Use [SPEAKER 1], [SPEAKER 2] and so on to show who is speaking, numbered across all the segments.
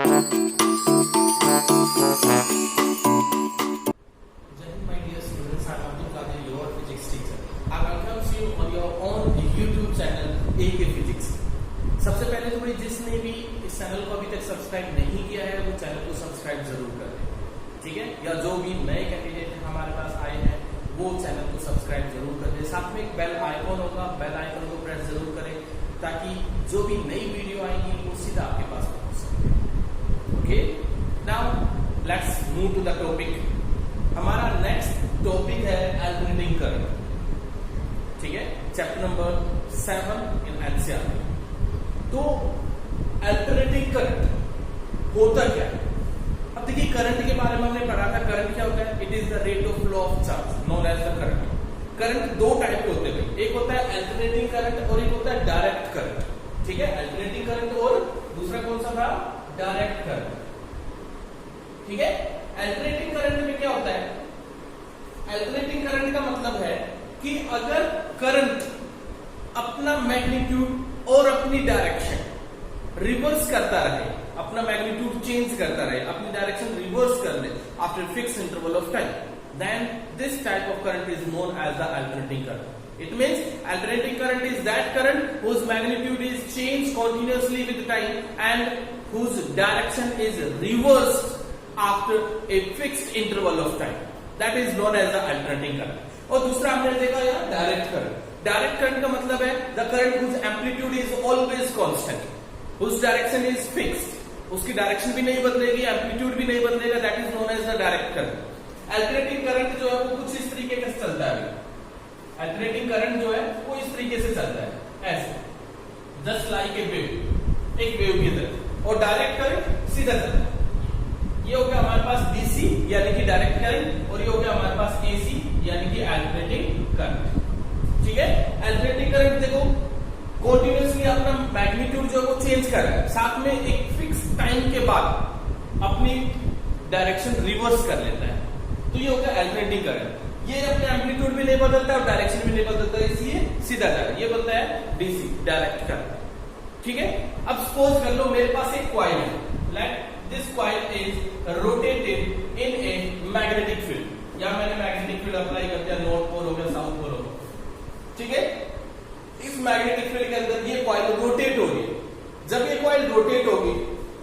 [SPEAKER 1] my dear students, I am Abdul Qadir, your physics teacher. I welcome you on your own YouTube channel AK Physics. सबसे पहले तो भाई जिसने भी इस चैनल को अभी तक सब्सक्राइब नहीं किया है वो चैनल को सब्सक्राइब जरूर कर ले, ठीक है। या जो भी नए कैंडिडेट हमारे पास आए हैं वो चैनल को सब्सक्राइब जरूर कर ले। साथ में एक बेल आइकॉन होगा, बेल आइकॉन को प्रेस जरूर करें ताकि जो भी नई वीडियो आएगी वो सीधा आपके पास पहुंच सके। Okay, now let's move to the topic. हमारा नेक्स्ट टॉपिक है अल्टरनेटिंग करंट, ठीक है, चैप्टर नंबर 7 इन एनसीईआरटी। तो अल्टरनेटिंग करंट होता क्या है? अब देखिए, करंट के बारे में हमने पढ़ा था। करंट क्या होता है? It is the rate of flow of charge known as the current. Current दो टाइप के होते हैं, एक होता है अल्टरनेटिंग करंट और एक होता है डायरेक्ट करंट, ठीक है। अल्टरनेटिंग करंट और दूसरा कौन सा था? डायरेक्ट करंट, ठीक है। अल्टरनेटिंग करंट में क्या होता है? अल्टरनेटिंग करंट का मतलब है कि अगर करंट अपना मैग्नीट्यूड और अपनी डायरेक्शन रिवर्स करता रहे, अपना मैग्नीट्यूड चेंज करता रहे, अपनी डायरेक्शन रिवर्स कर ले after fix interval of time, then this type of current is known as the alternating current. It means alternating current is that current whose magnitude is changed continuously with time and whose direction is reversed after a fixed interval of time. That is known as the alternating current. और दूसरा हमने देखा यार direct current. Direct current का मतलब है the current whose amplitude is always constant, whose direction is fixed, उसकी direction भी नहीं बदलेगी, एम्पलीट्यूड भी नहीं बदलेगा, that is known as the direct current. Alternating current जो है वो कुछ इस तरीके से चलता है। अल्टरनेटिंग करंट जो है वो इस तरीके से चलता है, ऐसे जस्ट लाइक ए वेव, एक वेव की तरह। और डायरेक्ट करंट सीधा चलता है। ये हो गया हमारे पास डीसी यानी कि डायरेक्ट करंट, और ये हो गया हमारे पास एसी यानी कि अल्टरनेटिंग करंट, ठीक है। अल्टरनेटिंग करंट देखो कंटिन्यूअसली अपना मैग्नीट्यूड जो है वो चेंज कर रहा है, साथ में एक फिक्स टाइम के बाद अपनी डायरेक्शन रिवर्स कर लेता है, तो ये हो गया अल्टरनेटिंग करंट। ये अपने एम्पलीट्यूड भी नहीं बदलता और डायरेक्शन भी नहीं बदलता, इसलिए सीधा जा रहा है। ये बनता है डीसी, डायरेक्ट करंट, ठीक है। अब सपोज कर लो मेरे पास एक कॉइल है, let this coil is rotated in a magnetic field, या मैंने मैग्नेटिक फील्ड अप्लाई कर दिया, नॉर्थ पोल हो गया, साउथ पोल हो गया, ठीक है। इस मैग्नेटिक फील्ड के अंदर ये कॉइल रोटेट हो रही है। जब ये कॉइल रोटेट होगी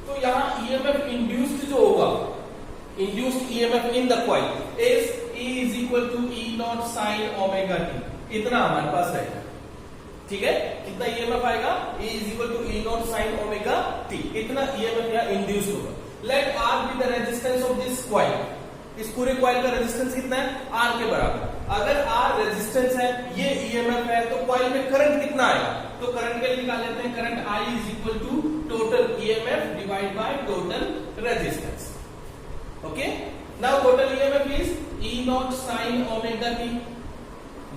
[SPEAKER 1] तो यहां ईएमएफ इंड्यूस्ड जो होगा, induced EMF in the coil is E is equal to E naught sin omega t, इतना हमारे पास रहेगा, ठीक है। कितना EMF आएगा? E is equal to E naught sin omega t, इतना EMF यहाँ इंड्यूस होगा। Let R be the resistance of this coil, इस पूरे कॉइल का रेजिस्टेंस कितना है? R के बराबर। अगर R रेजिस्टेंस है, ये EMF है, तो कॉइल में करंट कितना आएगा? तो करंट के लिए निकाल लेते हैं, current I is equal to total EMF divide by total resistance. Okay, now total EMF is E naught sin omega t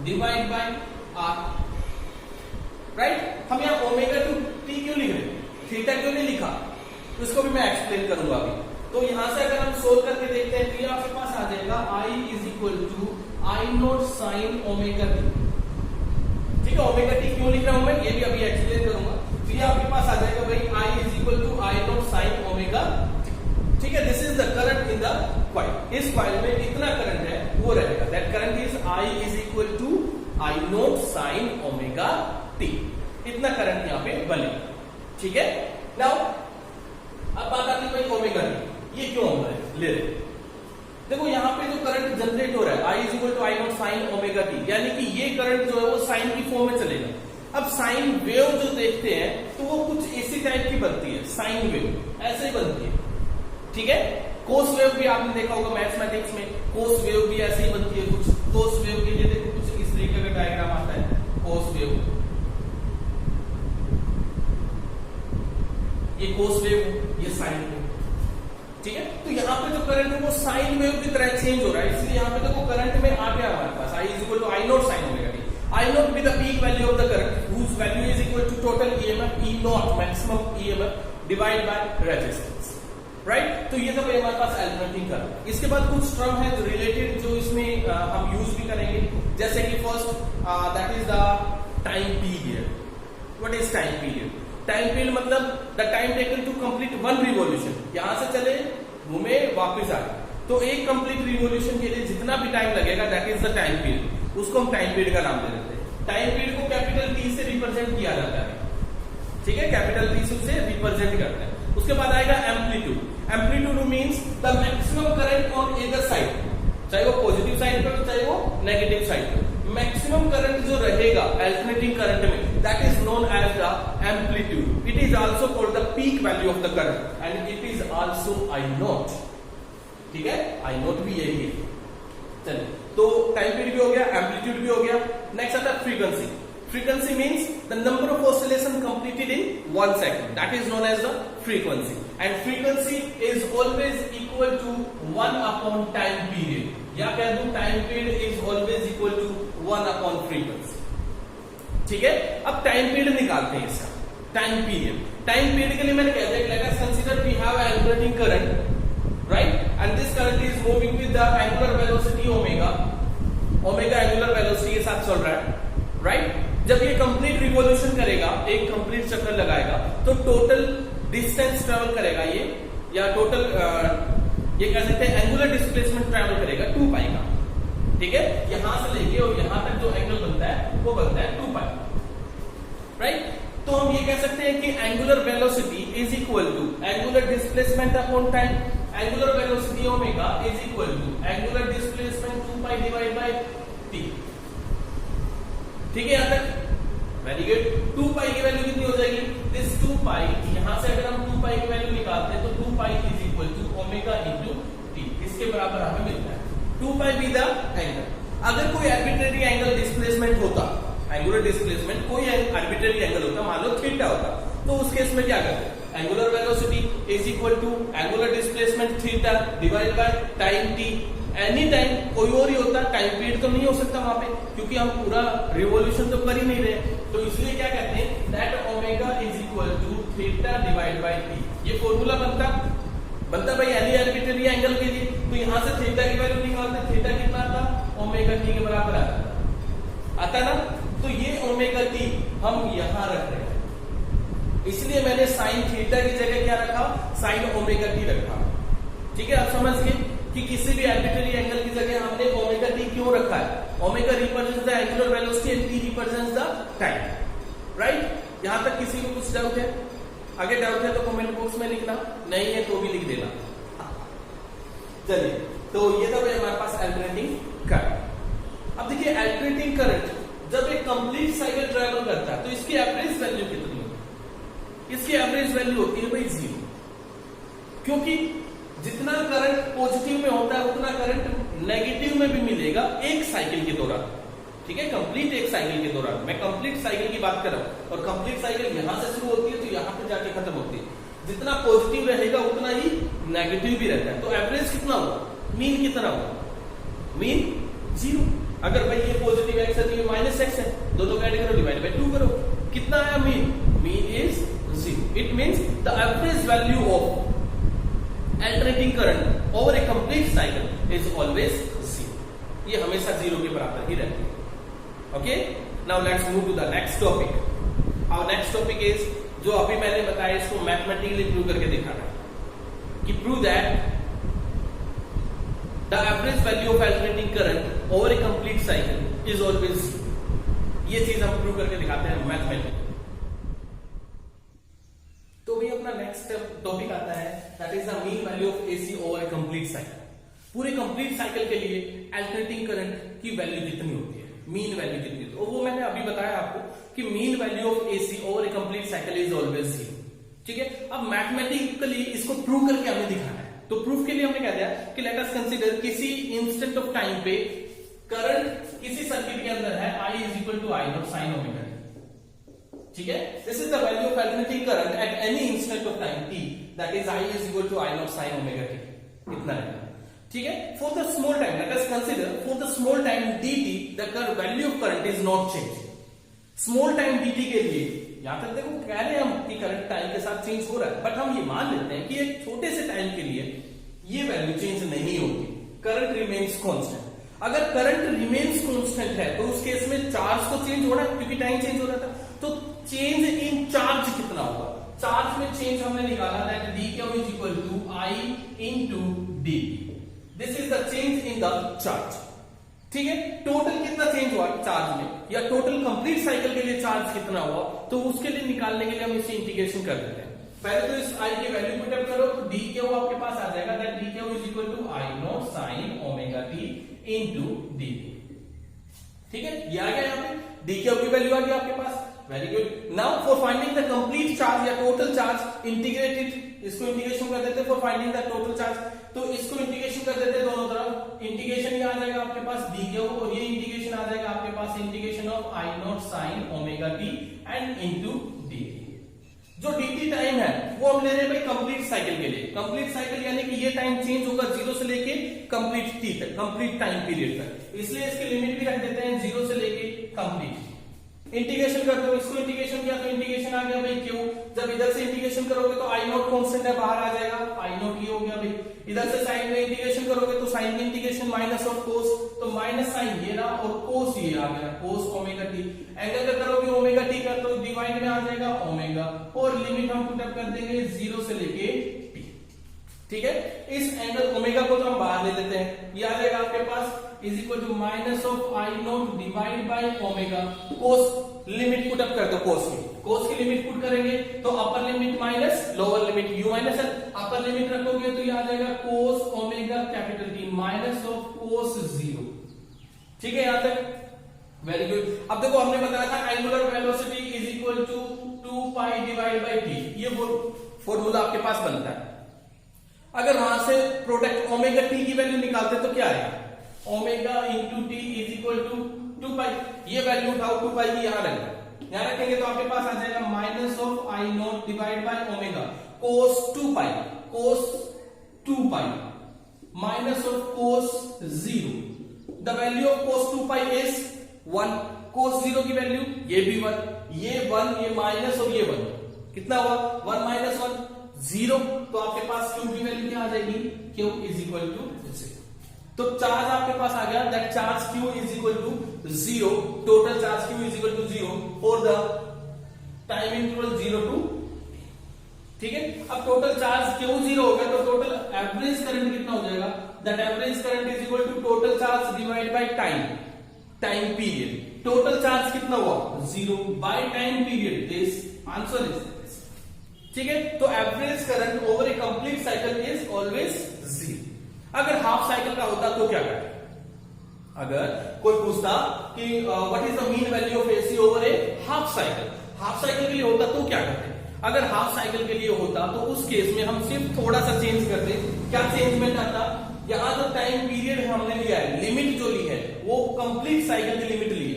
[SPEAKER 1] divided by R, right? हम यहाँ ओमेगा टू टी क्यों लिख रहे हैं, थीटा क्यों नहीं लिखा, तो इसको भी मैं एक्सप्लेन करूंगा अभी। तो यहां से अगर हम सोल्व करके देखते हैं तो ये आपके पास आ जाएगा I is equal to I naught sin omega t, ठीक है। ओमेगा टी क्यों लिख रहा हूं मैं, ये भी अभी एक्सप्लेन करूंगा। तो ये आपके पास आ जाएगा भाई I is equal to I naught sin omega, ठीक है। This is the current in the coil, इस कॉइल में इतना करंट है वो रहेगा, that current is I is equal to I naught sine omega t, इतना करंट यहाँ पे बनेगा, ठीक है। नाउ अब बात आती है भाई ओमेगा टी, ये क्यों हम ले रहे? देखो यहाँ पे जो करंट जनरेट हो रहा है I is equal to I naught sine omega t, यानी कि ये करंट जो है वो साइन की फॉर्म में चलेगा। अब साइन वेव जो देखते हैं तो वो कुछ इसी टाइप की बनती है, साइन वेव ऐसे ही बनती है, ठीक है। कोस वेव भी आपने देखा होगा मैथमेटिक्स में, कोस वेव भी ऐसे ही बनती है कुछ। कोस वेव के लिए देखो कुछ इस तरीके का डायग्राम आता है, कोस वेव, ये कोस वेव, ये साइन वेव, ठीक है। तो यहाँ पे जो करंट है वो साइन वेव की तरह चेंज हो रहा है, इसलिए यहाँ पे देखो करंट में आ गया हमारे पास I is equal to I naught sine omega t. I naught be the peak value of the current whose value is equal to total EMF E naught maximum EMF divide by resistance, right. तो ये तो हमारे पास alternating current. इसके बाद कुछ term है जो रिलेटेड, जो इसमें हम यूज भी करेंगे, जैसे कि first that is the time period. What is time period? Time period मतलब the time taken to complete one revolution, यहां से चले घूमे वापस आए, तो एक कंप्लीट रिवॉल्यूशन के लिए जितना भी टाइम लगेगा that is the time period, उसको हम टाइम पीरियड का नाम दे देते हैं। टाइम पीरियड को कैपिटल टी से रिप्रेजेंट किया जाता है, ठीक है, कैपिटल टी से रिप्रेजेंट करते हैं। उसके बाद आएगा amplitude. Amplitude means the maximum current on either side, चाहे वो पॉजिटिव साइड पे हो चाहे वो नेगेटिव साइड पे, मैक्सिमम करंट जो रहेगा अल्टरनेटिंग करंट में that is known as the amplitude. It is also called the peak value of the current and it is also I naught, ठीक है, आई नॉट भी यही है। चलिए, तो टाइम पीरियड भी हो गया, एम्पलीट्यूड भी हो गया। नेक्स्ट आता है frequency. Frequency means the number of oscillation completed in 1 second. That is known as the frequency. And frequency is always equal to 1 upon time period. या कह दूं time period is always equal to 1 upon frequency. ठीक है, अब time period निकालते हैं इसका। Time period के लिए मैंने कह दिया, let us consider we have an alternating current, right? And this current is moving with the angular velocity omega. Omega angular velocity के साथ चल रहा है, right? जब ये कंप्लीट रिवॉल्यूशन करेगा, एक कंप्लीट चक्कर लगाएगा, तो टोटल डिस्टेंस ट्रेवल करेगा ये, या टोटल ये कह सकते हैं एंगुलर डिस्प्लेसमेंट ट्रेवल करेगा 2 पाई का, ठीक है। यहां से लेके और यहां तक जो एंगल बनता है वो बनता है 2 पाई, राइट। तो हम ये कह सकते हैं कि angular velocity is equal to angular displacement upon time. Angular velocity omega is equal to angular displacement 2 pi divide by t, ठीक है यहां तक, वेरी गुड। 2 पाई की वैल्यू कितनी हो जाएगी, दिस 2 पाई, यहां से अगर हम 2 पाई की वैल्यू निकालते हैं तो 2 pi is equal to omega into t, इसके बराबर हमें मिलता है 2 पाई बी द एंगल। अगर कोई आर्बिट्रेरी एंगल डिस्प्लेसमेंट होता, एंगुलर डिस्प्लेसमेंट कोई आर्बिट्रेरी एंगल होता, मान लो थीटा होता, तो उस केस में क्या करते हैं, angular velocity is equal to angular displacement theta divide by time t. Any time कोई और ही होता, टाइम पीरियड तो नहीं हो सकता वहां पे, क्योंकि हम पूरा रिवॉल्यूशन तो कर ही नहीं रहे, तो इसलिए क्या कहते हैं, that omega is equal to theta divide by t. ये फॉर्मूला बनता भाई एनी आर्बिट्रेरी एंगल के लिए, तो यहां से थीटा की वैल्यू निकालते, थीटा कितना आता, ओमेगा टी के बराबर आता ना, तो ये ओमेगा टी हम यहां रख रहे हैं, इसलिए मैंने साइन थीटा की जगह क्या रखा, साइन ओमेगा टी रखा, ठीक है। आप समझ गए कि किसी भी आर्बिट्रेरी एंगल की जगह हमने ओमेगा टी क्यों रखा है, omega represents the angular velocity and T represents the time, right. यहां तक किसी को कुछ डाउट है, आगे डाउट है तो कमेंट बॉक्स में लिखना, नहीं है तो भी लिख देना। चलिए, तो ये था भाई हमारे पास अल्टरनेटिंग करंट। अब देखिए अल्टरनेटिंग करंट जब एक कंप्लीट साइकिल ट्रेवल करता है तो इसकी एवरेज वैल्यू कितनी होती है, इसकी एवरेज वैल्यू होती है भाई 0, क्योंकि जितना करंट पॉजिटिव में होता है उतना करंट नेगेटिव में भी मिलेगा एक साइकिल के दौरान, ठीक है, कंप्लीट एक साइकिल के दौरान। मैं कंप्लीट साइकिल की बात कर रहा हूं, और कंप्लीट साइकिल यहां से शुरू होती है तो यहां पे जाके खत्म होती है, जितना पॉजिटिव रहेगा उतना ही नेगेटिव भी रहता है। तो एवरेज कितना होगा, मीन कितना होगा, मीन 0। अगर भाई ये पॉजिटिव एक्स है तो ये माइनस एक्स है, दोनों का ऐड करो डिवाइड बाय 2 करो, कितना आया mean, mean is 0। It means the average value of alternating current over a complete cycle is always 0, ये हमेशा 0 के बराबर ही रहती है। Okay, now let's move to the next topic. Our next topic is, जो अभी मैंने बताया इसको मैथमेटिकली प्रूव करके दिखाना है कि prove that the average value of alternating current over a complete cycle is always 0। ये चीज हम प्रूव करके दिखाते हैं मैथमेटिकली। तो भी अपना नेक्स्ट टॉपिक आता है, that is the mean value of AC over a complete cycle. पूरे कंप्लीट साइकिल के लिए अल्टरनेटिंग करंट की वैल्यू कितनी होती है, मीन वैल्यू कितनी होती है, वो मैंने अभी बताया आपको कि mean value of AC over a complete cycle is always 0, ठीक है। अब मैथमेटिकली इसको प्रूव करके हमें दिखाना है, तो प्रूफ के लिए हमने कह दिया कि लेट अस कंसीडर किसी इंस्टेंट ऑफ टाइम पे करंट किसी सर्किट के अंदर है, I is equal to I naught sine omega, ठीक है। This is the value of alternating current at any instant of time t, that is I is equal to I naught sine omega t, इतना है, ठीक है। For the small time, let us consider for the small time dt the value of current is not change. Small time dt के लिए यहां तक देखो कह रहे हैं हम कि करंट टाइम के साथ चेंज हो रहा है, बट हम ये मान लेते हैं कि एक छोटे से टाइम के लिए ये वैल्यू चेंज नहीं होगी, करंट रिमेन्स कांस्टेंट। अगर करंट रिमेन्स कांस्टेंट है तो उस केस में चार्ज तो चेंज हो रहा है क्योंकि टाइम चेंज हो रहा था, तो चेंज इन चार्ज कितना होगा। चार्ज में चेंज हमने निकाला that d q is equal to I into d. This is the change in the charge. ठीक है, टोटल कितना चेंज हुआ चार्ज में, या टोटल कंप्लीट साइकिल के लिए चार्ज कितना हुआ, तो उसके लिए निकालने के लिए हम इसे इंटीग्रेशन कर देते हैं। पहले तो इस आई की वैल्यू पुट अप करो, तो डी क्यू आपके पास आ जाएगा that d q is equal to I naught sine omega t into d. ठीक है, ये आ गया यहाँ पे डी क्यू की वैल्यू आ गई आपके पास। Very good. Now for finding the complete charge या टोटल चार्ज इंटीग्रेटेड, इसको इंटीग्रेशन कर देते for finding the total charge. तो इसको इंटीग्रेशन कर देते दोनों तरफ, इंटीग्रेशन ये आ जाएगा आपके पास डी क्यू, और ये इंटीग्रेशन आ जाएगा आपके पास integration of I naught sine omega t and into d. जो dt टाइम है वो हम ले रहे हैं भाई कंप्लीट साइकिल के लिए। कंप्लीट साइकिल यानी कि ये टाइम चेंज होगा 0 से लेके कंप्लीट t तक, कंप्लीट टाइम पीरियड तक, इसलिए इसकी लिमिट भी रख देते हैं 0 से लेके कंप्लीट। इंटीग्रेशन करते हो, इसको इंटीग्रेशन किया तो इंटीग्रेशन आ गया भाई क्यू। जब इधर से इंटीग्रेशन करोगे तो आई नॉट कांस्टेंट है, बाहर आ जाएगा, आई नॉट ये हो गया भाई। इधर से साइन में इंटीग्रेशन करोगे तो साइन में इंटीग्रेशन माइनस ऑफ कोस, तो माइनस साइन ये रहा और कोस ये आ गया, कोस ओमेगा टी। एंगल का करोगे ओमेगा टी का तो डिवाइड में आ जाएगा ओमेगा, और लिमिट हम पुट अप कर देंगे 0 से लेके टी। ठीक है, इस एंगल ओमेगा को तो हम बाहर ले लेते हैं, ये आ जाएगा आपके पास is equal to minus of I naught divide by omega. Cos limit put up कर दो, कोस की लिमिट पुट करेंगे तो upper limit minus lower limit u minus l, upper limit रखोगे तो ये आ जाएगा cos omega capital t minus of cos 0। ठीक है यहां तक, वेरी गुड। अब देखो हमने बताया था angular velocity is equal to 2 pi divide by t, ये फॉर्मूला आपके पास बनता है। अगर वहां से प्रोडक्ट ओमेगा टी की वैल्यू निकालते तो क्या आएगा, omega into t is equal to 2 pi. ये वैल्यू उठाओ 2 पाई की, यहां रखेंगे तो आपके पास आ जाएगा minus of I naught divide by omega cos 2 pi, cos 2 pi minus of cos 0। The value of cos 2 pi is 1, कोस 0 की वैल्यू ये भी 1, ये 1, ये माइनस और ये 1, कितना हुआ 1 माइनस 1 0। तो आपके पास क्यू की वैल्यू क्या आ जाएगी, क्यू इज इक्वल टू 0। तो चार्ज आपके पास आ गया that charge q is equal to 0, total charge q is equal to 0 for the time interval 0 to. ठीक है, अब टोटल चार्ज क्यू 0 हो गया तो टोटल एवरेज करंट कितना हो जाएगा, that average current is equal to total charge divide by time period. Total charge कितना हुआ 0 by time period, this answer is this. ठीक है, तो average current over a complete cycle is always 0। अगर half cycle का होता तो क्या करते, अगर कोई पूछता कि what is the mean value of AC over a half cycle, half cycle के लिए होता तो क्या करते। अगर हाफ साइकिल के लिए होता तो उस केस में हम सिर्फ थोड़ा सा चेंज करते। क्या चेंजमेंट आता, यहां जो टाइम पीरियड हमने लिया है, लिमिट जो ली है वो कंप्लीट साइकिल की लिमिट ली है।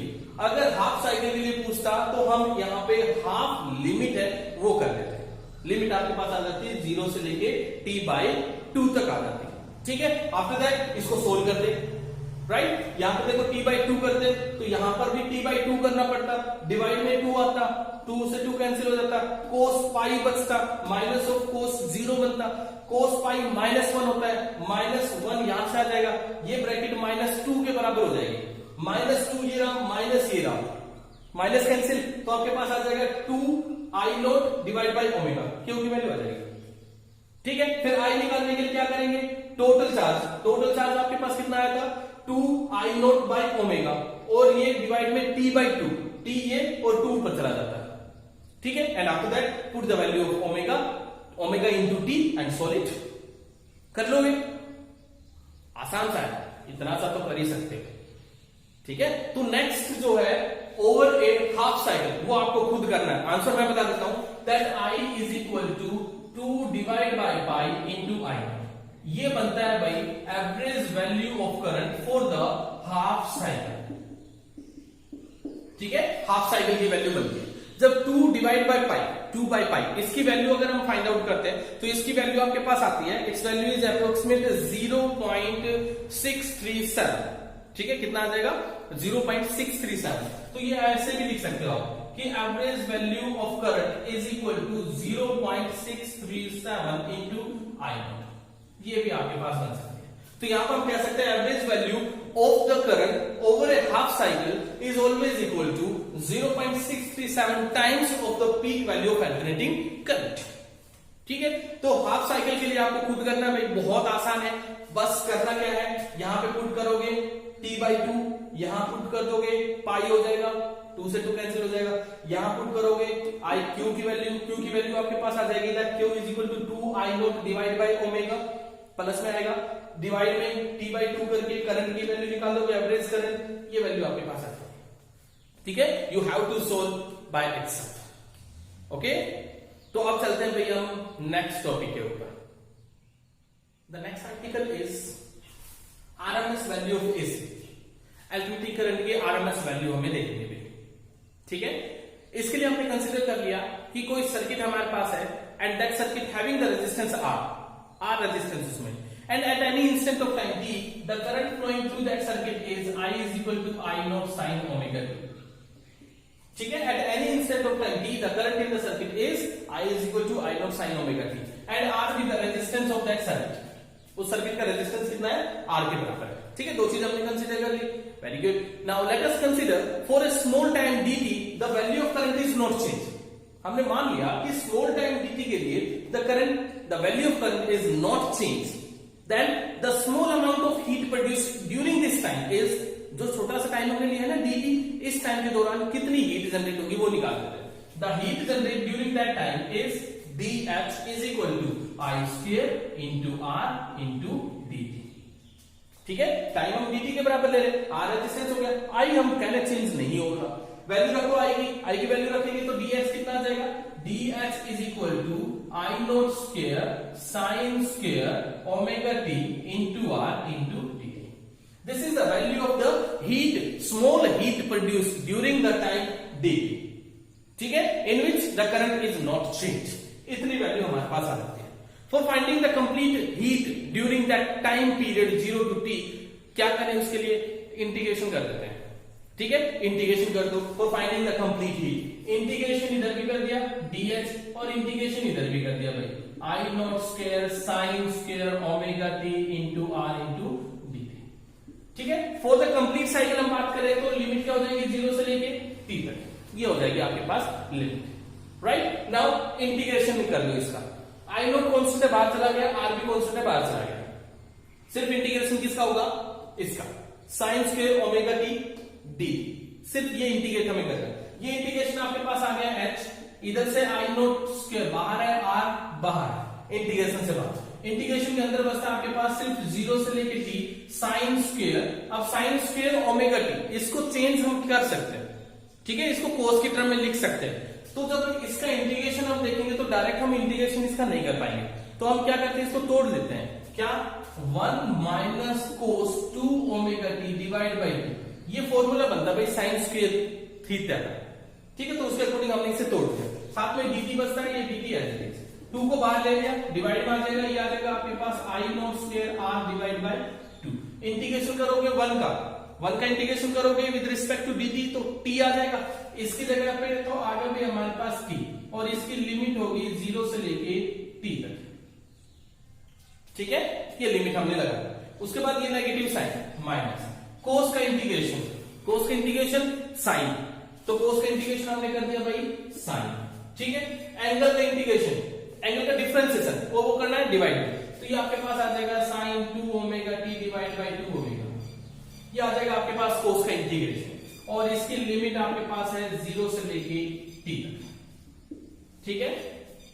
[SPEAKER 1] अगर हाफ साइकिल के लिए पूछता तो हम यहाँ पे हाफ लिमिट है वो कर देते। लिमिट आपके पास आ जाती है 0 से लेके t/2 तक आ जाती है। ठीक है, आफ्टर दैट इसको सोल्व कर दे, राइट। यहां पे देखो t/2 करते तो यहां पर भी t/2 करना पड़ता, डिवाइड में 2 आता, 2 से 2 कैंसिल हो जाता, cos पाई बचता, माइनस ऑफ cos 0 बनता, cos पाई -1 होता है, -1 यहां से आ जाएगा, ये ब्रैकेट -2 के बराबर हो जाएगी, -2 ये रहा, माइनस ये रहा, माइनस कैंसिल, तो आपके पास आ जाएगा 2 I naught divide by omega, q की वैल्यू आ जाएगी। ठीक है, फिर आई निकालने के लिए क्या करेंगे, टोटल चार्ज आपके पास कितना आया था 2 आई नॉट बाई ओमेगा, और ये डिवाइड में t/2, t ये और 2 ऊपर चला जाता है। ठीक है, and after that put the value of omega into T and solve. कर लोगे, आसान सा है, इतना सा तो कर ही सकते हो। ठीक है, तो नेक्स्ट जो है ओवर ए हाफ साइकिल वो आपको खुद करना है। आंसर मैं बता देता हूं that I is equal to 2 divide by pi into I. ये बनता है भाई average value of current for the half cycle. ठीक है, हाफ साइकिल की वैल्यू बनती है जब 2 divide by pi, 2 by pi, इसकी वैल्यू अगर हम फाइंड आउट करते हैं तो इसकी वैल्यू आपके पास आती है, इट्स वैल्यू इज अप्रोक्सीमेट 0.637। ठीक है, कितना आ जाएगा 0.637। तो ये ऐसे भी लिख सकते हो आप कि average value of current is equal to 0.637 into I naught, ये भी आपके पास बन सकती है। तो यहां पर हम कह सकते हैं average value of the current over a half cycle is always equal to 0.637 times of the peak value of alternating current. ठीक है, तो हाफ साइकिल के लिए आपको पुट करना भाई बहुत आसान है। बस करना क्या है, यहां पे पुट करोगे T/2, यहां पुट कर दोगे पाई हो जाएगा, 2 से 2 कैंसिल हो जाएगा। यहां पुट करोगे आई क्यू की वैल्यू आपके पास आ जाएगी, that q is equal to 2I0 divide by omega, plus में आएगा, डिवाइड में T/2 करके करंट की वैल्यू निकाल दोगे, एवरेज करंट, ये वैल्यू आपके पास आ जाएगी। ठीक है, you have to solve by itself. Okay, तो अब चलते हैं भैया हम नेक्स्ट टॉपिक के ऊपर। The next article is RMS value of AC. Alternating current की आरएमएस वैल्यू हमें देखनी है। ठीक है, इसके लिए हमने कंसीडर कर लिया कि कोई सर्किट हमारे पास है and that circuit having the resistance R resistance उसमें, and at any instant of time t the current flowing through that circuit is I is equal to I0 sin omega t। ठीक है, at any instant of time t the current in the circuit is I is equal to I0 sin omega t and R be the resistance of that circuit। उस circuit का resistance कितना है, R के बराबर है। ठीक है, दो चीज हमने कंसीडर कर ली। Very good, now let us consider for a small time dt the value of current is not change. हमने मान लिया कि स्मॉल टाइम dt के लिए the value of current is not change, then the small amount of heat produced during this time is, जो छोटा सा time हमने लिया है ना dt, इस टाइम के दौरान कितनी हीट जनरेट होगी वो निकाल देते हैं। The heat generate during that time is dH is equal to I square into R into dt। ठीक है, टाइम हम dt के बराबर ले रहे, R रेजिस्टेंस हो गया, I हम कहने चेंज नहीं होगा, वैल्यू रखो I की, I की वैल्यू रखेंगे तो dH कितना आ जाएगा, dH is equal to I0 square sin square omega t into R into dt। This is the value of the heat, small heat produced during the time dt। ठीक है, in which the current is not changed। इतनी value हमारे पास आ जाती है। For finding the complete heat during that time period 0 to t, क्या करें उसके लिए, इंटीग्रेशन कर देते हैं। ठीक है, इंटीग्रेशन कर दो for finding the complete heat. Integration इधर भी कर दिया dH और इंटीग्रेशन इधर भी कर दिया भाई I0 square sine square omega t into R into dt। ठीक है, फॉर द कंप्लीट साइकिल हम बात करें तो लिमिट क्या हो जाएगी, 0 से लेके t तक, ये हो जाएगी आपके पास लिमिट। राइट, नाउ इंटीग्रेशन कर लो इसका, I0 कांस्टेंट है बाहर चला गया, R भी कांस्टेंट है बाहर चला गया, सिर्फ इंटीग्रेशन किसका होगा, इसका sign square omega t d, सिर्फ ये इंटीग्रेट हमें करना है। ये इंटीग्रेशन आपके पास आ गया h, इधर से I0 स्क्वायर बाहर है, R बाहर है, इंटीग्रेशन से बाहर। इंटीग्रेशन के अंदर बचता है आपके पास सिर्फ 0 से लेके t साइन स्क्वायर। अब साइन स्क्वायर ओमेगा t, इसको चेंज हम कर सकते हैं। ठीक है, इसको कोस की टर्म में लिख सकते हैं। तो जब इसका इंटीग्रेशन हम देखेंगे तो डायरेक्ट हम इंटीग्रेशन इसका नहीं कर पाएंगे, तो हम क्या करते हैं, इसको तोड़ लेते हैं। क्या, 1 minus cos 2 omega T divide by 2, ये फॉर्मूला बनता है भाई साइन स्क्वायर थीटा। ठीक है, तो उसके अकॉर्डिंग हमने इसे तोड़ दिया, साथ में dt बचता है, ये dt है, 2 को बाहर ले लिया, डिवाइड में आ जाएगा, ये आ जाएगा आपके पास I0 square R divide by 2। Integration करोगे 1 का इंटीग्रेशन करोगे विद रिस्पेक्ट टू dt तो t आ जाएगा, इसकी जगह पे तो आगे भी हमारे पास t, और इसकी लिमिट होगी 0 से लेके t तक। ठीक है, ये लिमिट हमने लगाया। उसके बाद ये नेगेटिव साइन माइनस कोस का इंटीग्रेशन साइन, तो कोस का इंटीग्रेशन हमने कर दिया भाई साइन। ठीक है, एंगल का इंटीग्रेशन, एंगल का डिफरेंशिएशन वो करना है डिवाइड, तो ये आपके पास आ जाएगा sine 2 omega t divide by 2 omega, ये आ जाएगा आपके पास कोस का इंटीग्रेशन, और इसकी लिमिट आपके पास है 0 से लेके t तक। ठीक है,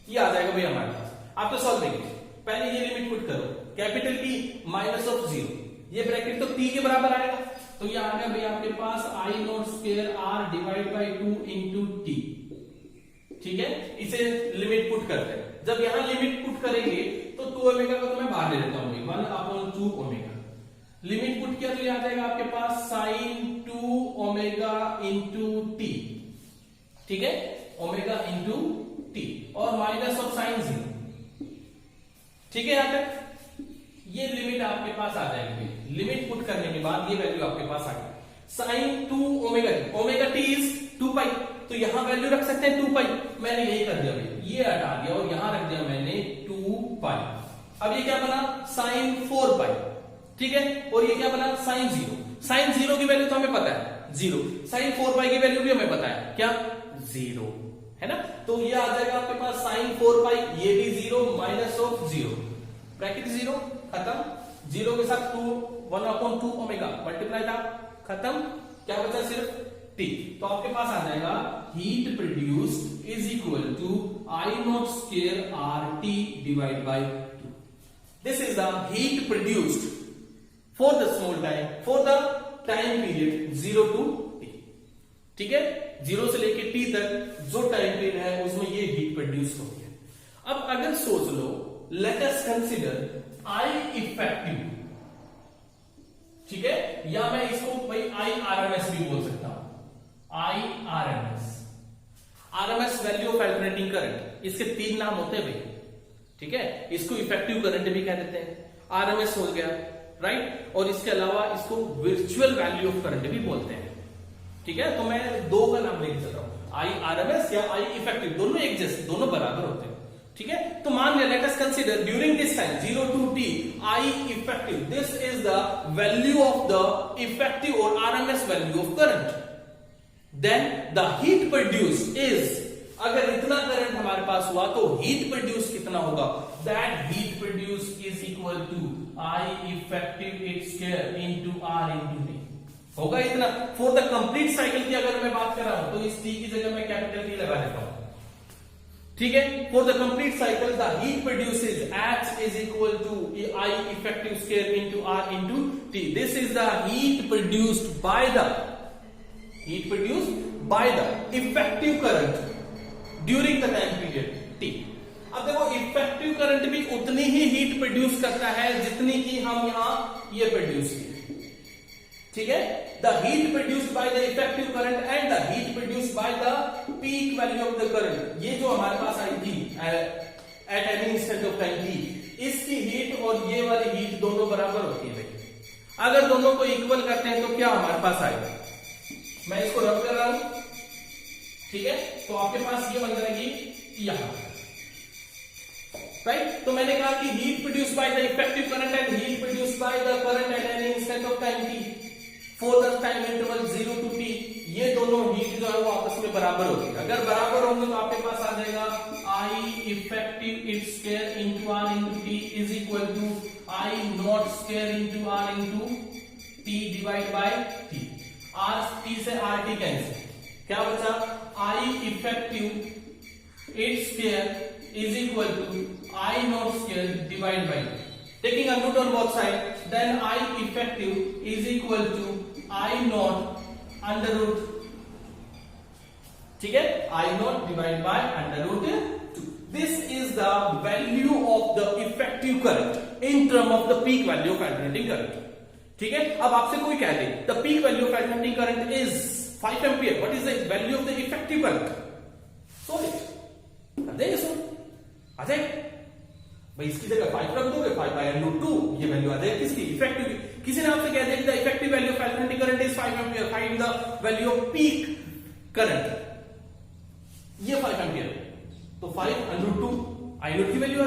[SPEAKER 1] ये आ जाएगा भाई हमारे पास। आप तो सॉल्व करेंगे, पहले ये लिमिट पुट करो, कैपिटल T माइनस ऑफ 0, ये ब्रैकेट तो t के बराबर आएगा, तो ये आ गया भाई आपके पास I0 square R divide by 2 into t। ठीक है, इसे लिमिट पुट करते हैं। जब यहां लिमिट पुट करेंगे तो 2 ओमेगा को तो मैं बाहर ले लेता हूं, 1/2 ओमेगा, लिमिट पुट किया तो ये आ जाएगा आपके पास साइन 2 ओमेगा इंटू टी। ठीक है, ओमेगा इंटू टी, और माइनस ऑफ साइन 0। ठीक है, यहां तक ये लिमिट आपके पास आ जाएगी। लिमिट पुट करने के बाद ये वैल्यू आपके पास आ गई sine 2 omega t, omega t is 2 pi, तो यहां वैल्यू रख सकते हैं 2 पाई, मैंने यही कर दिया भाई, ये हटा दिया और यहां रख दिया मैंने 2 पाई। अब ये क्या बना, साइन 4 पाई। ठीक है, और ये क्या बना, साइन 0। साइन 0 की वैल्यू तो हमें पता है जीरो। साइन 4 पाई की वैल्यू भी हमें पता है क्या, जीरो है ना। तो ये आ जाएगा आपके पास साइन 4 पाई, ये भी zero, minus of zero, bracket zero, खत्म। जीरो के साथ 1/2 ओमेगा मल्टीप्लाई था, खत्म। क्या बचा, सिर्फ टी। तो आपके पास आ जाएगा heat produced is equal to I naught square R t divide by 2। This is the heat produced for the small time, for the time period 0 to t। ठीक है, 0 से लेके t तक जो टाइम पीरियड है उसमें ये हीट प्रोड्यूस हो गया। अब अगर सोच लो, लेट अस कंसीडर आई इफेक्टिव, ठीक है, या मैं इसको भाई आई आरएमएस भी बोल सकता हूं, I RMS value of alternating current. इसके 3 नाम होते हैं भाई, ठीक है। इसको इफेक्टिव करंट भी कह देते हैं, आरएमएस हो गया, राइट। और इसके अलावा इसको वर्चुअल वैल्यू ऑफ करंट भी बोलते हैं, ठीक है। तो मैं 2 का नाम लेके चल रहा हूं, आई आरएमएस या आई इफेक्टिव, दोनों एक जैसे, दोनों बराबर होते हैं, ठीक है। तो मान लिया, let us consider during this time 0 to t I effective, this is the value of the effective और RMS value of current. Then the heat produce is, अगर इतना करंट हमारे पास हुआ तो हीट प्रोड्यूस कितना होगा, that heat produce is equal to I effective its square into R into t, होगा इतना। फॉर द कंप्लीट साइकिल की अगर मैं बात कर रहा हूं तो इस टी की जगह मैं कैपिटल टी लगा देता हूं, ठीक है। For the complete cycle the heat produces H is equal to I effective square into R into T। This is the heat produced by the effective current during the time period T। अब देखो, effective current भी उतनी ही heat produce करता है जितनी की हम यहां ये प्रोड्यूस की, ठीक है। The heat produced by the effective current and the heat produced by the peak value of the current, ये जो हमारे पास आई थी eight any instant of time थी, इसकी हीट और ये वाली हीट दोनों बराबर होती है भाई। अगर दोनों को इक्वल करते हैं तो क्या हमारे पास आएगा, मैं इसको रब कर रहा हूं, ठीक है। तो आपके पास ये बन जाएगी यहां, राइट। तो मैंने कहा कि heat produced by the effective current and heat produced by the current at any instant of time t for the time interval 0 to t, ये दोनों हीट जो है वो आपस में बराबर होगी। अगर बराबर होंगे तो आपके पास आ जाएगा I effective its square into R into t is equal to I naught square into R into t divide by t. R t से आर टी कैंसिल, क्या बचा, I effective its square is equal to I naught square divide by, taking a root on both sides, then I effective is equal to I naught under root, ठीक है, I naught divided by under root 2. This is the value of the effective current in term of the peak value of alternating current, ठीक है। अब आपसे कोई कह दे the peak value of alternating current is 5 ampere, what is the value of the effective current? Solve it, आ जाए भाई, इसकी जगह 5 रख दोगे, 5 by √2, ये वैल्यू आ जाएगी किसकी, इफेक्टिव। किसी ने आपसे कह दिया कि the effective value of alternating current is 5 ampere, find the value off peak current, ये 5 एम्पीयर, तो 5 √2 आई नॉट की वैल्यू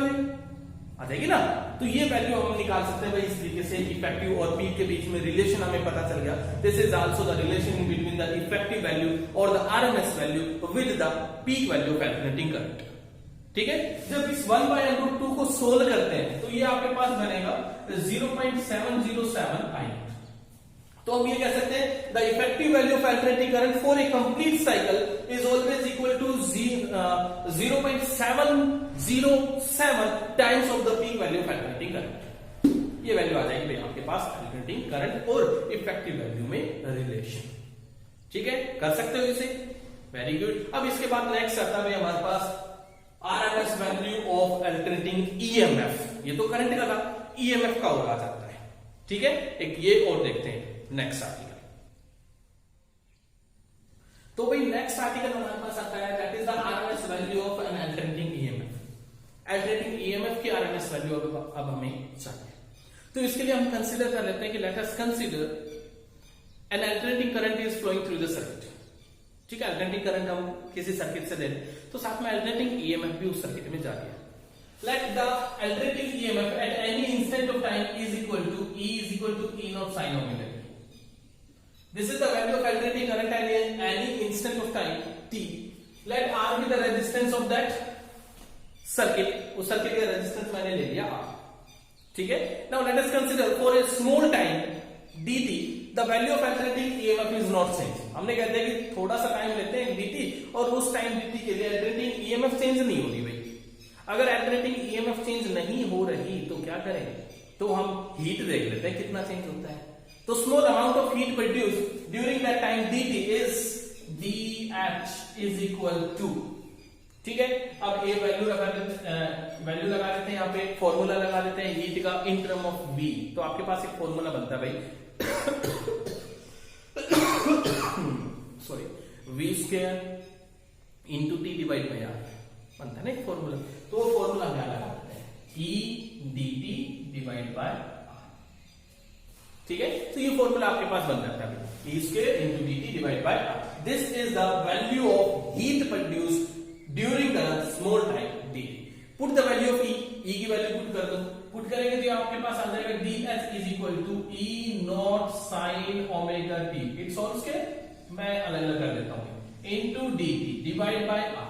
[SPEAKER 1] आ जाएगी ना। तो ये वैल्यू हम निकाल सकते हैं भाई इस तरीके से, इफेक्टिव और पीक के बीच में रिलेशन हमें पता चल गया। This is also the relation between the effective value और the RMS value with the peak value of alternating current, ठीक है। जब इस 1 by √2 को सोल्व करते हैं तो ये आपके पास बनेगा 0.707 I। तो हम ये कह सकते हैं the effective value of alternating current for a complete cycle is always equal to 0.707 times of the peak value of alternating current. ये वैल्यू आ जाएगी भाई आपके पास अल्टरनेटिंग करंट और इफेक्टिव वैल्यू में रिलेशन, ठीक है। कर सकते हो इसे, वेरी गुड। अब इसके बाद नेक्स्ट आता है हमारे पास RMS value of alternating EMF. ये तो करंट का था, ईएमएफ का और आ जाता है, ठीक है। एक ये और देखते हैं नेक्स्ट आर्टिकल। तो भाई नेक्स्ट आर्टिकल हमारे पास आता है, that is the RMS value of N alternating EMF. Alternating EMF की आरएमएस वैल्यू अब हमें चाहिए, तो इसके लिए हम कंसीडर कर लेते हैं कि let us consider an alternating current is flowing through the circuit, ठीक है। अल्टरनेटिंग करंट हम किसी सर्किट से दे रहे तो साथ में अल्टरनेटिंग ईएमएफ भी उस सर्किट में जा रही है। Let the alternating EMF at any instant of time is equal to E naught sin omega. This is the value of alternating current at any instant of time t. Let R be the resistance of that circuit. उस circuit का resistance मैंने ले लिया R. ठीक है. Now let us consider for a small time dt the value of alternating EMF is not changed. हमने कहते हैं कि थोड़ा सा टाइम लेते हैं dt और उस टाइम dt के लिए alternating EMF चेंज नहीं हो रही भाई. अगर alternating EMF चेंज नहीं हो रही तो क्या करें? तो हम हीट देख लेते हैं कितना चेंज होता है. तो small amount of heat produced during that time dt is dH is equal to. ठीक है. अब ए वैल्यू लगा देते हैं यहाँ पे, फॉर्मूला लगा देते हैं हीट का इन टर्म ऑफ V. तो आपके पास एक फॉर्मूला बनता है भाई, sorry, V square into t divide by R बनता है ना एक फॉर्मूला. तो वो फॉर्मूला क्या लगा देते हैं? E dt divide by R. ठीक है. तो ये फॉर्मूला आपके पास बन जाता है E square into dt divide by R. This is the value of heat produced during the small time dt. Put the value of E की वैल्यू पुट कर दो. पुट करेंगे तो आपके पास आ जाएगा dH is equal to E naught sine omega t. It solves के मैं अलग अलग कर देता हूं into dt divide by r.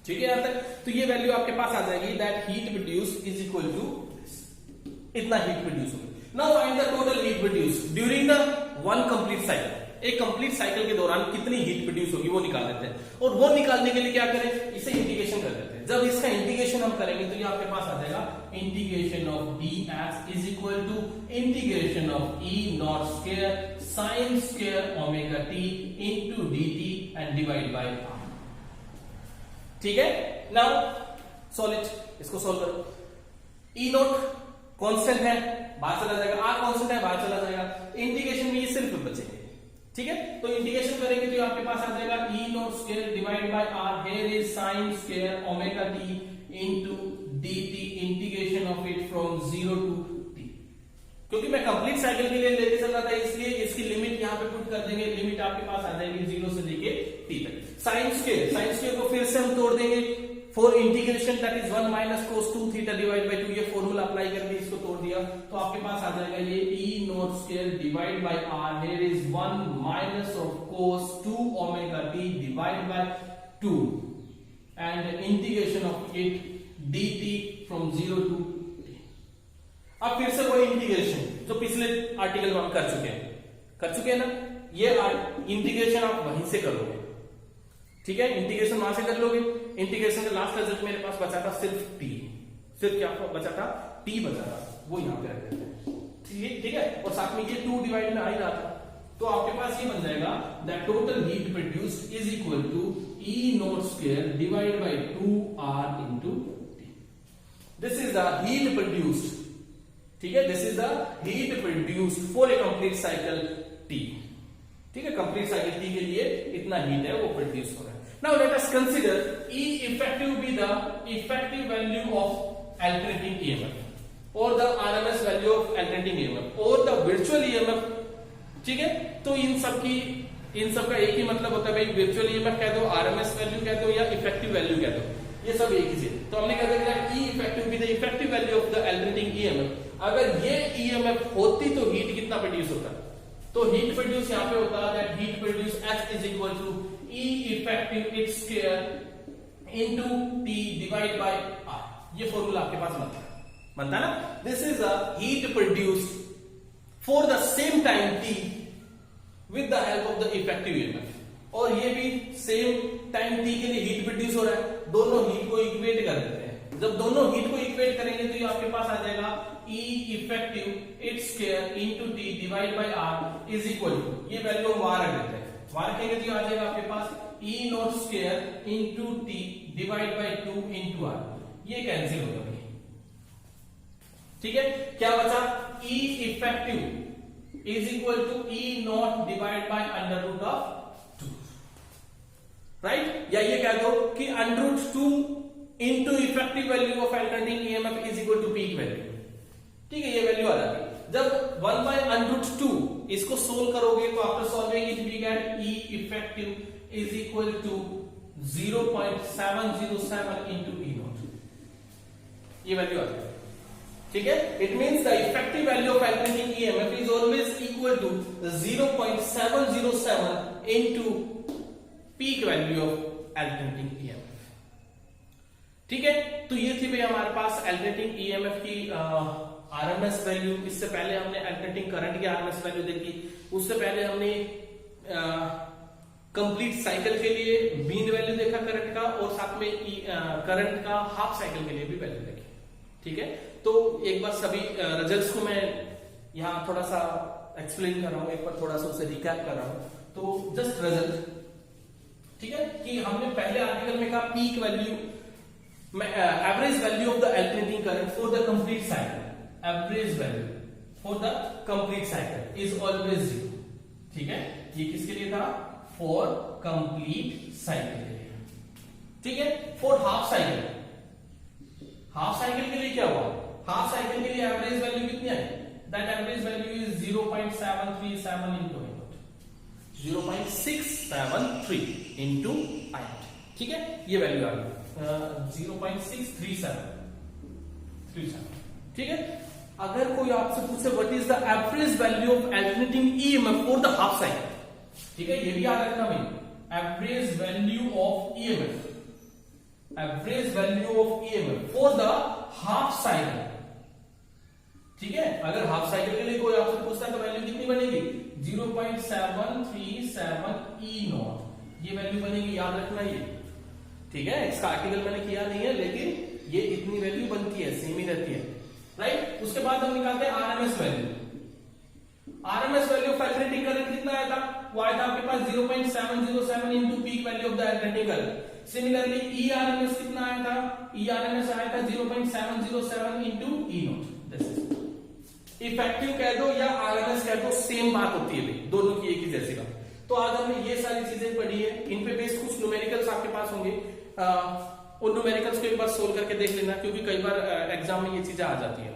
[SPEAKER 1] ठीक है यहां तक. तो ये वैल्यू आपके पास आ जाएगी that heat produce is equal to इतना हीट प्रोड्यूस होगा. Now find the total heat produce during the one complete cycle. एक कंप्लीट साइकिल के दौरान कितनी हीट प्रोड्यूस होगी वो निकाल लेते हैं. और वो निकालने के लिए क्या करें? इसे इंटीग्रेशन कर देते हैं. जब इसका इंटीग्रेशन हम करेंगे तो ये आपके पास आ जाएगा integration of dH is equal to integration of E naught square sine square omega t into dt and divide by r. ठीक है. Now solve it. इसको सॉल्व करो. E नॉट कांस्टेंट है, बाहर चला जाएगा. R कांस्टेंट है, बाहर चला जाएगा. इंटीग्रेशन में ये सिर्फ बचेंगे. ठीक है. तो इंटीग्रेशन करेंगे तो आपके पास आ जाएगा E naught square divide by R. Here is sine square omega t into dt integration of it from 0 to t. क्योंकि मैं कंप्लीट साइकिल के लिए लेके चल रहा था इसलिए इसकी लिमिट यहां पे पुट कर देंगे. लिमिट आपके पास आ जाएगी 0 से लेके t तक. साइन स्क्वायर को फिर से हम तोड़ देंगे. For integration that is 1 minus cos 2 theta divide by 2. ये फॉर्मूला अप्लाई करके इसको तोड़ दिया तो आपके पास आ जाएगा ये E naught square divide by R. Here is 1 minus of cos 2 omega t divide by 2 and integration of it dt from 0 to t. अब फिर से वही इंटीग्रेशन जो पिछले आर्टिकल में हम कर चुके हैं ना. ये इंटीग्रेशन आप वहीं से करोगे. ठीक है. इंटीग्रेशन वहां से कर लोगे. इंटीग्रेशन का लास्ट रिजल्ट मेरे पास बचा था सिर्फ t. सिर्फ क्या बचा था? t बचा था. वो यहां पे रख देते हैं. ठीक है. और साथ में ये 2 डिवाइड में आ ही रहा था. तो आपके पास ये बन जाएगा that total heat produced is equal to E naught square divide by 2R into t. This is the heat produced. ठीक है. This is the heat produced for a complete cycle t. ठीक है. कंप्लीट साइकिल t के लिए इतना heat है वो produce हो रहा है. Now let us consider E effective be the effective value of alternating EMF or the RMS value of alternating EMF or the virtual EMF. ठीक है. तो इन सब का एक ही मतलब होता है भाई. virtual EMF कह दो, RMS वैल्यू कह दो या इफेक्टिव वैल्यू कह दो. ये सब एक ही चीज. तो हमने कहा था E effective be the effective value of the alternating EMF. अगर ये EMF होती तो हीट कितना प्रोड्यूस होता? तो हीट प्रोड्यूस यहां पे होता है that heat produce H is equal to E effective its square into T divide by R. ये फॉर्मूला आपके पास बनता है ना. This is a heat produced for the same time T with the help of the effective EMF. और ये भी same time T के लिए हीट प्रोड्यूस हो रहा है. दोनों हीट को इक्वेट कर देते हैं. जब दोनों हीट को इक्वेट करेंगे तो ये आपके पास आ जाएगा E effective its square into T divide by R is equal to, ये वैल्यू हम वहां रख देते हैं. वहां रखेंगे तो आ जाएगा आपके पास E naught square into T divide by 2 into R. ये कैंसिल हो गया. ठीक है. क्या बचा? E effective is equal to E naught divide by under root of 2. Right. या ये कह दो कि under root 2 into effective value of alternating EMF is equal to peak value. ठीक है. ये वैल्यू आ जाती है. जब 1 बाय अंडर रूट 2 इसको सोल्व करोगे तो after solving it we get E effective is equal to 0.707 into E naught. ये वैल्यू आ जाएगी. ठीक है, it means the effective value of alternating EMF is always equal to 0.707 into peak value of alternating EMF. ठीक है, तो ये थी भाई हमारे पास अल्टरनेटिंग ईएमएफ की आरएमएस वैल्यू। इससे पहले हमने अल्टरनेटिंग करंट की आरएमएस वैल्यू देखी, उससे पहले हमने कंप्लीट साइकिल के लिए मीन वैल्यू देखा करंट का, और साथ में करंट का हाफ साइकिल के लिए भी वैल्यू देखी। ठीक है, तो एक बार सभी रिजल्ट्स को मैं यहाँ थोड़ा सा एक्सप्लेन कर रहा हूँ, एक बार थोड़ा सा उसे रिकैप कर रहा हूँ। तो जस्ट रिजल्ट, ठीक है, कि हमने पहले आर्टिकल में कहा peak value average value of the alternating current for the complete cycle, average value for the complete cycle is always 0। ठीक है, ये किसके लिए था? फॉर कंप्लीट साइकिल के लिए। ठीक है, for half cycle, half cycle के लिए क्या हुआ? हाफ साइकिल के लिए एवरेज वैल्यू कितनी है? That average value is 0.737 into 0.673 into I. ठीक है, ये वैल्यू आ गई 0.637। ठीक है, अगर कोई आपसे पूछे what is the average value of alternating EMF for the half cycle, ठीक है, ये भी याद रखना भाई, average value of EMF, average value of EMF for the half cycle. ठीक है, अगर हाफ साइकिल के लिए कोई आपसे पूछता है तो वैल्यू कितनी बनेगी? 0.737 ई नॉट, ये वैल्यू बनेगी, याद रखना ये। ठीक है, इसका आर्टिकल मैंने किया नहीं है, लेकिन ये इतनी वैल्यू बनती है, सेम ही रहती है, राइट। उसके बाद हम निकालते हैं RMS value. RMS value of alternating current कितना आया था? वो आया था आपके पास 0.707 into peak value of the alternating current. Similarly E RMS कितना आया था? ईआरएमएस आया था 0.707 इनटू ई नॉट। इफेक्टिव कह दो या आरएमएस कह दो, सेम बात होती है भाई, दोनों की एक ही जैसी बात। तो आज हमने ये सारी चीजें पढ़ी है, इन पे बेस्ड कुछ न्यूमेरिकल्स आपके पास होंगे, उन न्यूमेरिकल्स को एक बार सोल्व करके देख लेना, क्योंकि कई बार एग्जाम में ये चीजें आ जाती है।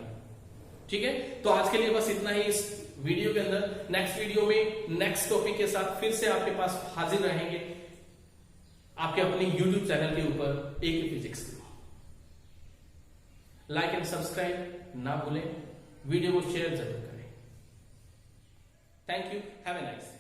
[SPEAKER 1] ठीक है, तो आज के लिए बस इतना ही इस वीडियो के अंदर। नेक्स्ट वीडियो में नेक्स्ट टॉपिक के साथ फिर से आपके पास हाजिर रहेंगे, आपके अपने YouTube चैनल के ऊपर AK physics. Like and subscribe ना भूलें, वीडियो को शेयर जरूर करें। Thank you, have a nice day.